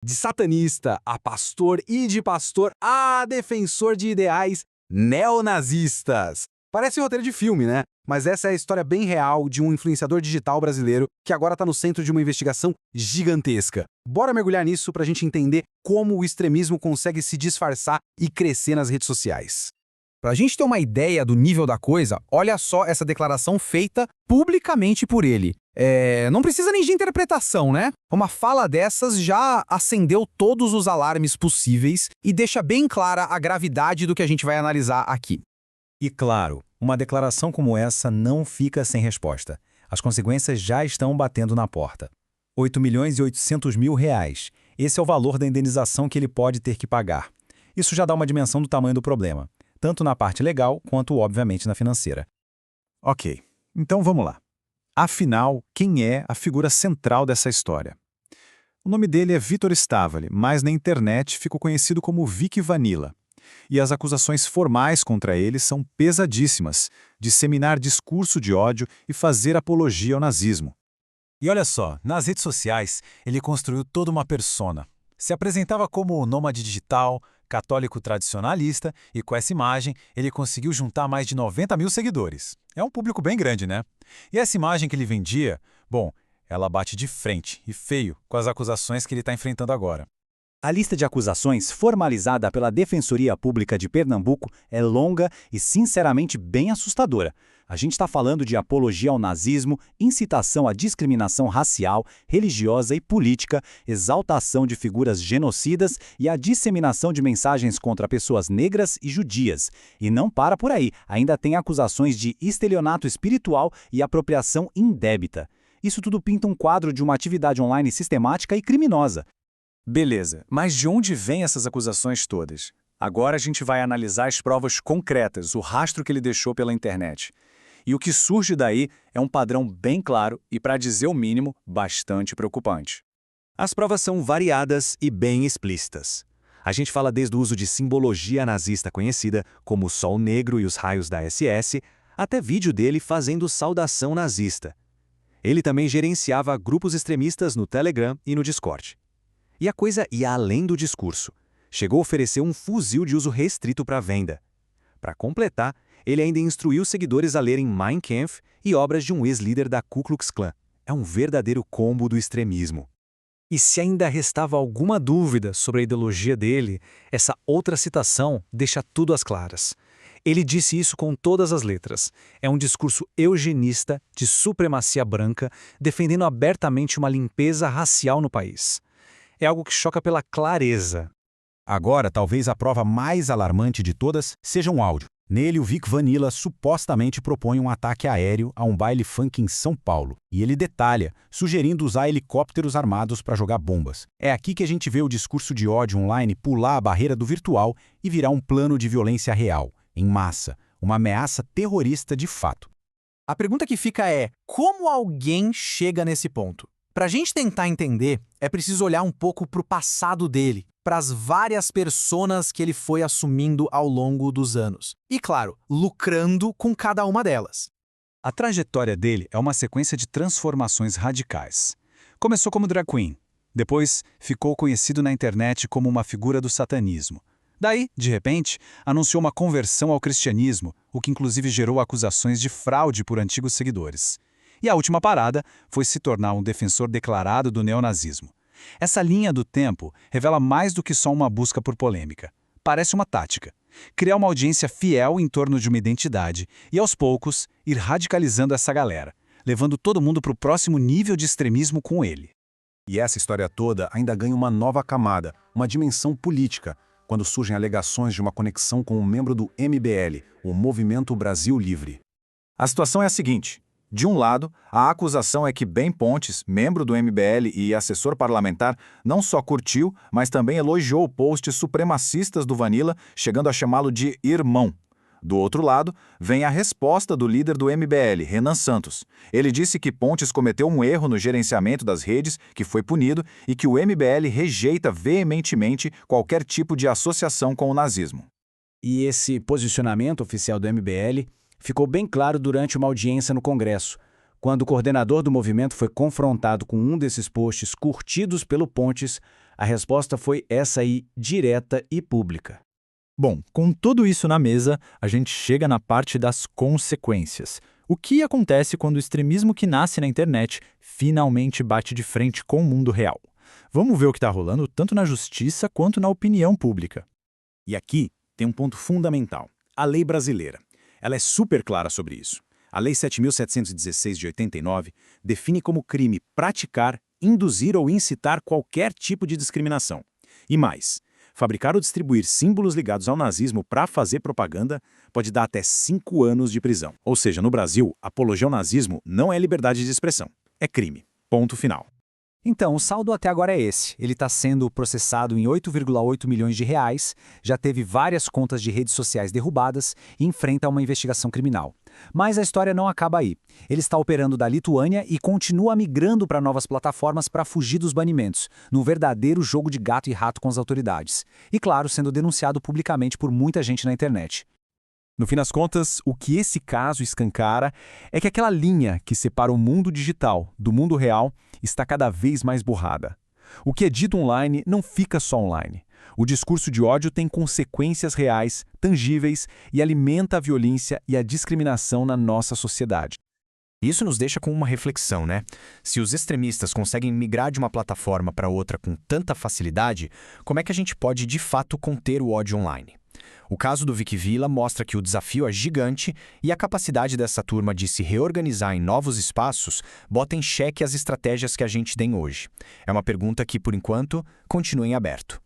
De satanista a pastor e de pastor a defensor de ideais neonazistas. Parece roteiro de filme, né? Mas essa é a história bem real de um influenciador digital brasileiro que agora está no centro de uma investigação gigantesca. Bora mergulhar nisso pra gente entender como o extremismo consegue se disfarçar e crescer nas redes sociais. Pra gente ter uma ideia do nível da coisa, olha só essa declaração feita publicamente por ele. Não precisa nem de interpretação, né? Uma fala dessas já acendeu todos os alarmes possíveis e deixa bem clara a gravidade do que a gente vai analisar aqui. E claro, uma declaração como essa não fica sem resposta. As consequências já estão batendo na porta. R$8.800.000. Esse é o valor da indenização que ele pode ter que pagar. Isso já dá uma dimensão do tamanho do problema, tanto na parte legal quanto, obviamente, na financeira. Ok, então vamos lá. Afinal, quem é a figura central dessa história? O nome dele é Vitor Stavali, mas na internet ficou conhecido como Vic Vanilla. E as acusações formais contra ele são pesadíssimas: disseminar discurso de ódio e fazer apologia ao nazismo. E olha só, nas redes sociais, ele construiu toda uma persona. Se apresentava como nômade digital, católico tradicionalista, e com essa imagem ele conseguiu juntar mais de 90 mil seguidores. É um público bem grande, né? E essa imagem que ele vendia, bom, ela bate de frente, e feio, com as acusações que ele está enfrentando agora. A lista de acusações formalizada pela Defensoria Pública de Pernambuco é longa e sinceramente bem assustadora. A gente está falando de apologia ao nazismo, incitação à discriminação racial, religiosa e política, exaltação de figuras genocidas e a disseminação de mensagens contra pessoas negras e judias. E não para por aí, ainda tem acusações de estelionato espiritual e apropriação indébita. Isso tudo pinta um quadro de uma atividade online sistemática e criminosa. Beleza, mas de onde vêm essas acusações todas? Agora a gente vai analisar as provas concretas, o rastro que ele deixou pela internet. E o que surge daí é um padrão bem claro e, para dizer o mínimo, bastante preocupante. As provas são variadas e bem explícitas. A gente fala desde o uso de simbologia nazista conhecida, como o sol negro e os raios da SS, até vídeo dele fazendo saudação nazista. Ele também gerenciava grupos extremistas no Telegram e no Discord. E a coisa ia além do discurso. Chegou a oferecer um fuzil de uso restrito para venda. Para completar, ele ainda instruiu seguidores a lerem Mein Kampf e obras de um ex-líder da Ku Klux Klan. É um verdadeiro combo do extremismo. E se ainda restava alguma dúvida sobre a ideologia dele, essa outra citação deixa tudo às claras. Ele disse isso com todas as letras. É um discurso eugenista, de supremacia branca, defendendo abertamente uma limpeza racial no país. É algo que choca pela clareza. Agora, talvez a prova mais alarmante de todas seja um áudio. Nele, o Vic Vanilla supostamente propõe um ataque aéreo a um baile funk em São Paulo. E ele detalha, sugerindo usar helicópteros armados para jogar bombas. É aqui que a gente vê o discurso de ódio online pular a barreira do virtual e virar um plano de violência real, em massa, uma ameaça terrorista de fato. A pergunta que fica é: como alguém chega nesse ponto? Para a gente tentar entender, é preciso olhar um pouco para o passado dele, para as várias personas que ele foi assumindo ao longo dos anos. E, claro, lucrando com cada uma delas. A trajetória dele é uma sequência de transformações radicais. Começou como drag queen, depois ficou conhecido na internet como uma figura do satanismo. Daí, de repente, anunciou uma conversão ao cristianismo, o que inclusive gerou acusações de fraude por antigos seguidores. E a última parada foi se tornar um defensor declarado do neonazismo. Essa linha do tempo revela mais do que só uma busca por polêmica. Parece uma tática: criar uma audiência fiel em torno de uma identidade e, aos poucos, ir radicalizando essa galera, levando todo mundo para o próximo nível de extremismo com ele. E essa história toda ainda ganha uma nova camada, uma dimensão política, quando surgem alegações de uma conexão com um membro do MBL, o Movimento Brasil Livre. A situação é a seguinte: de um lado, a acusação é que Ben Pontes, membro do MBL e assessor parlamentar, não só curtiu, mas também elogiou posts supremacistas do Vanilla, chegando a chamá-lo de irmão. Do outro lado, vem a resposta do líder do MBL, Renan Santos. Ele disse que Pontes cometeu um erro no gerenciamento das redes, que foi punido, e que o MBL rejeita veementemente qualquer tipo de associação com o nazismo. E esse posicionamento oficial do MBL ficou bem claro durante uma audiência no Congresso, quando o coordenador do movimento foi confrontado com um desses posts curtidos pelo Pontes. A resposta foi essa aí, direta e pública. Bom, com tudo isso na mesa, a gente chega na parte das consequências. O que acontece quando o extremismo que nasce na internet finalmente bate de frente com o mundo real? Vamos ver o que está rolando tanto na justiça quanto na opinião pública. E aqui tem um ponto fundamental: a lei brasileira. Ela é super clara sobre isso. A Lei 7.716 de 89 define como crime praticar, induzir ou incitar qualquer tipo de discriminação. E mais, fabricar ou distribuir símbolos ligados ao nazismo para fazer propaganda pode dar até 5 anos de prisão. Ou seja, no Brasil, apologia ao nazismo não é liberdade de expressão, é crime. Ponto final. Então, o saldo até agora é esse. Ele está sendo processado em 8,8 milhões de reais, já teve várias contas de redes sociais derrubadas e enfrenta uma investigação criminal. Mas a história não acaba aí. Ele está operando da Lituânia e continua migrando para novas plataformas para fugir dos banimentos, num verdadeiro jogo de gato e rato com as autoridades. E claro, sendo denunciado publicamente por muita gente na internet. No fim das contas, o que esse caso escancara é que aquela linha que separa o mundo digital do mundo real está cada vez mais borrada. O que é dito online não fica só online. O discurso de ódio tem consequências reais, tangíveis e alimenta a violência e a discriminação na nossa sociedade. Isso nos deixa com uma reflexão, né? Se os extremistas conseguem migrar de uma plataforma para outra com tanta facilidade, como é que a gente pode de fato conter o ódio online? O caso do Vic Villa mostra que o desafio é gigante e a capacidade dessa turma de se reorganizar em novos espaços bota em xeque as estratégias que a gente tem hoje. É uma pergunta que, por enquanto, continua em aberto.